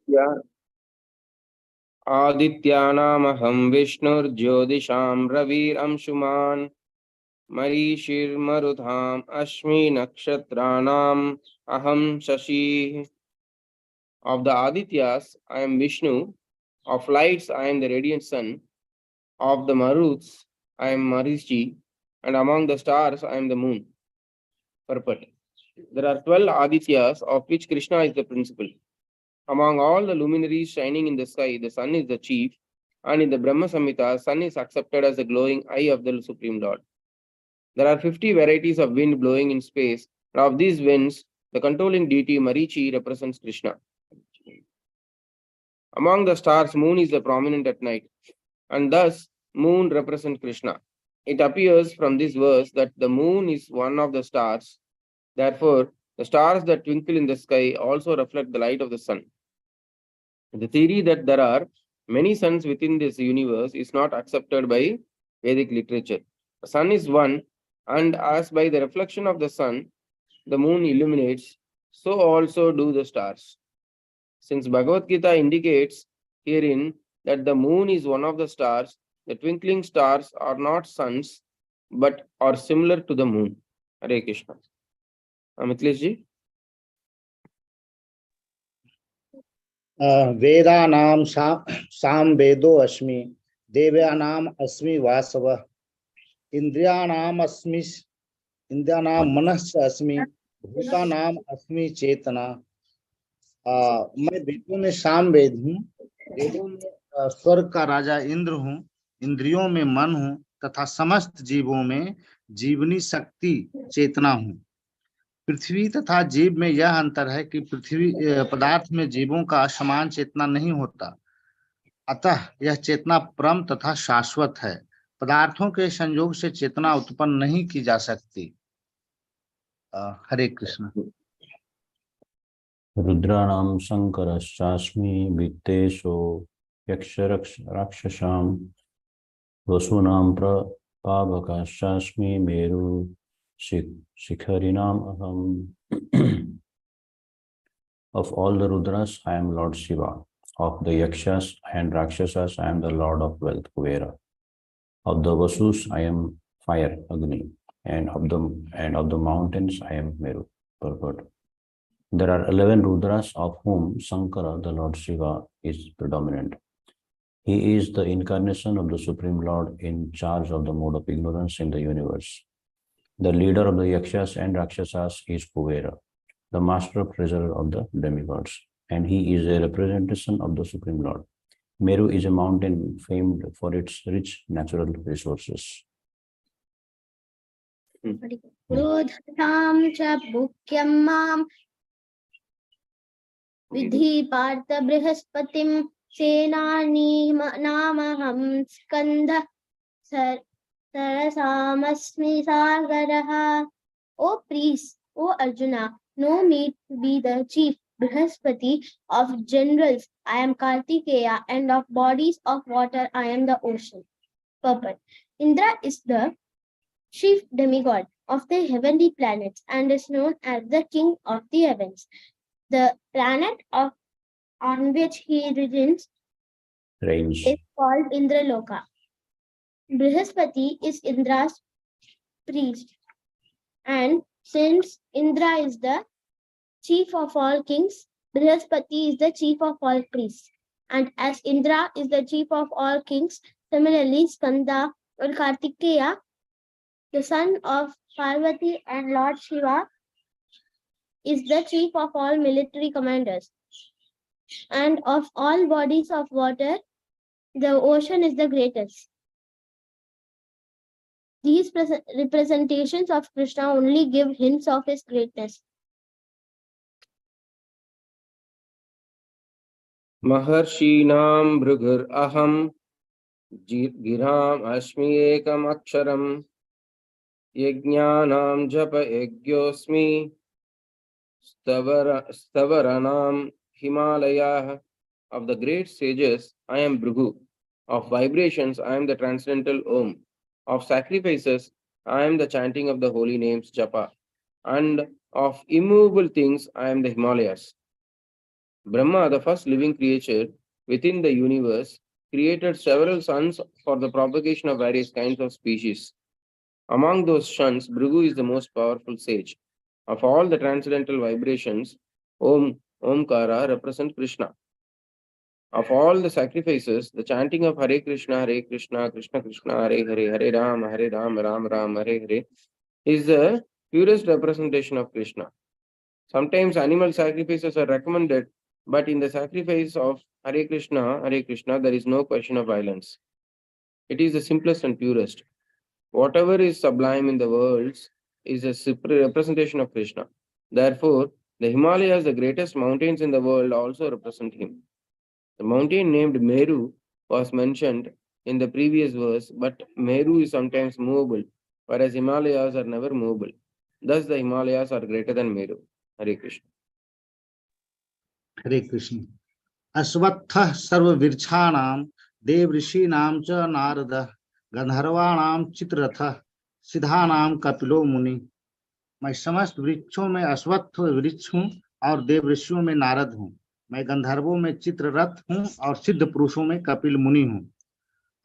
Yeah. Adityanamaham Vishnurjyotisham Ravir Amshuman Marishirmarudham Ashmi Nakshatranam Aham Shashi. Of the Adityas, I am Vishnu. Of lights, I am the radiant sun. Of the Maruts, I am Marichi. And among the stars, I am the moon. Purport. There are 12 Adityas, of which Krishna is the principal. Among all the luminaries shining in the sky, the sun is the chief, and in the Brahma Samhita, sun is accepted as the glowing eye of the Supreme Lord. There are 50 varieties of wind blowing in space, and of these winds, the controlling deity Marichi represents Krishna. Among the stars, moon is the prominent at night, and thus moon represents Krishna. It appears from this verse that the moon is one of the stars. Therefore, the stars that twinkle in the sky also reflect the light of the sun. The theory that there are many suns within this universe is not accepted by Vedic literature. The sun is one, and as by the reflection of the sun, the moon illuminates, so also do the stars. Since Bhagavad Gita indicates herein that the moon is one of the stars, the twinkling stars are not suns, but are similar to the moon. Hare Krishna. Mithilesh ji? वेदानाम साम वेदो अस्मि देव्यानाम अस्मि वासवः इंद्रियाणाम अस्मि इंद्रियाणाम मनश्च अस्मि भूतानाम अस्मि चेतना। मैं वेदों में साम वेद हूँ, वेदों में स्वर्ग का राजा इंद्र हूँ, इंद्रियों में मन हूँ तथा समस्त जीवों में जीवनी शक्ति चेतना हूँ। पृथ्वी तथा जीव में यह अंतर है कि पृथ्वी पदार्थ में जीवों का समान चेतना नहीं होता, अतः यह चेतना परम तथा शाश्वत है। पदार्थों के संयोग से चेतना उत्पन्न नहीं की जा सकती। हरे कृष्ण। रुद्राणां शंकरश्चास्मि वित्तेषु यक्षराक्षसां वसूनां प्रपावकश्चास्मि मेरु शिखरिणाम् अहम्। Of all the Rudras, I am Lord Shiva. Of the Yakshas and Rakshasas, I am the Lord of Wealth, Kuvera. Of the Vasus, I am Fire, Agni. And of the mountains, I am Meru, Purport. There are 11 Rudras, of whom Sankara, the Lord Shiva, is predominant. He is the incarnation of the Supreme Lord in charge of the mode of ignorance in the universe. The leader of the Yakshas and Rakshasas is Kuvera, the master treasurer of the demigods, and he is a representation of the Supreme Lord. Meru is a mountain famed for its rich natural resources. Vidhi Partha Brihaspatiim Senani Namaham Skandha Sarasamasmi Sagaraha. O priest, O Arjuna, know me to be the chief Brihaspati of generals. I am Kartikeya, and of bodies of water I am the ocean. Purport. Indra is the chief demigod of the heavenly planets and is known as the king of the heavens. The planet on which he reigns is called Indraloka. Brihaspati is Indra's priest, and since Indra is the chief of all kings, Brihaspati is the chief of all priests. And as Indra is the chief of all kings, similarly Skanda or Kartikeya, the son of Parvati and Lord Shiva, is the chief of all military commanders. And of all bodies of water, the ocean is the greatest. These representations of Krishna only give hints of his greatness. Maharshinam Bhrigur Aham Giram Ashmi Ekam Aksharam Yajnanam Japa Yagyosmi Stavaranam Himalaya. Of the great sages, I am Bhrigu. Of vibrations, I am the transcendental Om. Of sacrifices, I am the chanting of the holy names Japa. And of immovable things, I am the Himalayas. Brahma, the first living creature within the universe, created several suns for the propagation of various kinds of species. Among those suns, Bhrigu is the most powerful sage. Of all the transcendental vibrations, Omkara represent Krishna. Of all the sacrifices, the chanting of Hare Krishna, Krishna Krishna, Hare Hare, Hare Ram, Ram Ram, Hare Hare is the purest representation of Krishna. Sometimes animal sacrifices are recommended, but in the sacrifice of Hare Krishna, there is no question of violence. It is the simplest and purest. Whatever is sublime in the worlds is a representation of Krishna. Therefore, the Himalayas, the greatest mountains in the world, also represent him. The mountain named Meru was mentioned in the previous verse, but Meru is sometimes movable, whereas Himalayas are never movable. Thus, the Himalayas are greater than Meru. Hare Krishna. हरे कृष्ण। अश्वत्थ सर्ववृक्षाणां देव ऋषीणां च नारद गंधर्वाणां चित्ररथ सिद्धानां कपिलो मुनि। मैं समस्त वृक्षों में अश्वत्थ वृक्ष हूँ और देव ऋषियों में नारद हूँ। मैं गंधर्वों में चित्ररथ हूँ और सिद्ध पुरुषों में कपिल मुनि हूँ।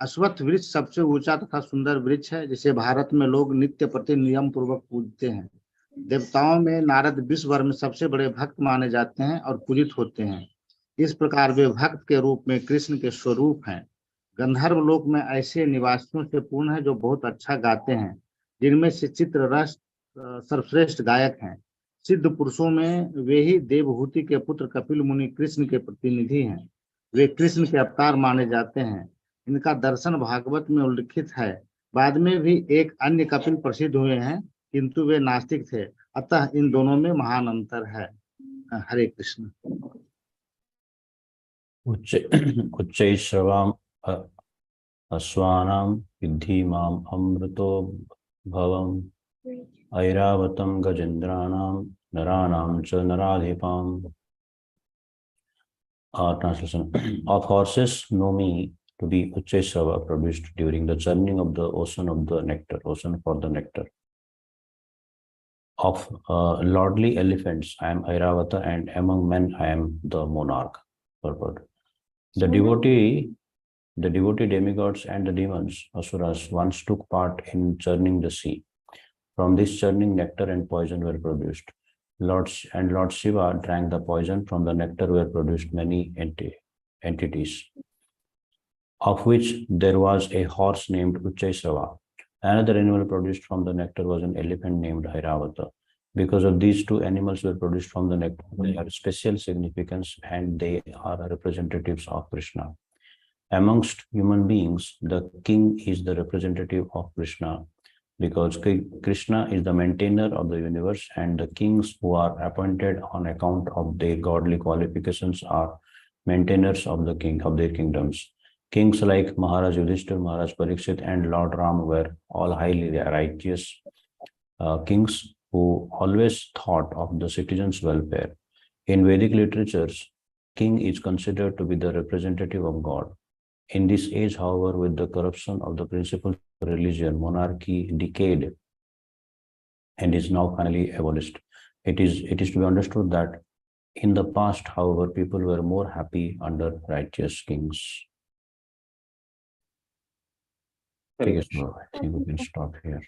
अश्वत्थ वृक्ष सबसे ऊंचा तथा सुंदर वृक्ष है, जिसे भारत में लोग नित्य प्रति नियम पूर्वक पूजते हैं। देवताओं में नारद विश्व भर में सबसे बड़े भक्त माने जाते हैं और पूजित होते हैं। इस प्रकार वे भक्त के रूप में कृष्ण के स्वरूप हैं। गंधर्व लोक में ऐसे निवासियों से पूर्ण है जो बहुत अच्छा गाते हैं, जिनमें से चित्ररथ सर्वश्रेष्ठ गायक हैं। सिद्ध पुरुषों में वे ही देवहूति के पुत्र कपिल मुनि कृष्ण के प्रतिनिधि हैं। वे कृष्ण के अवतार माने जाते हैं। इनका दर्शन भागवत में उल्लिखित है। बाद में भी एक अन्य कपिल प्रसिद्ध हुए हैं, किंतु वे नास्तिक थे, अतः इन दोनों में महान अंतर है। हरे कृष्ण। उच्चैश्रवाम् अश्वानां विद्धि माम् अमृतो भवम् ऐरावतं गजेन्द्राणां नराणां च नराधिपाम्। Translation. Of horses know me to be Ucheshrava, produced during the churning of the ocean for the nectar. Of lordly elephants, I am Airavata, and among men I am the monarch. Purport. The devotee demigods and the demons, asuras, once took part in churning the sea. From this churning, nectar and poison were produced. Lord Shiva drank the poison. From the nectar were produced many entities, of which there was a horse named Ucheshrava. Another animal produced from the nectar was an elephant named Airavata. Because of these two animals were produced from the nectar, they have special significance and they are representatives of Krishna. Amongst human beings, the king is the representative of Krishna, because Krishna is the maintainer of the universe, and the kings who are appointed on account of their godly qualifications are maintainers of their kingdoms. Kings like Maharaj Yudhishthir, Maharaj Parikshit, and Lord Ram were all highly righteous kings who always thought of the citizens' welfare. In Vedic literatures, king is considered to be the representative of God. In this age, however, with the corruption of the principal religion, monarchy decayed and is now finally abolished. It is to be understood that in the past, however, people were more happy under righteous kings. Okay, so I think we can stop here.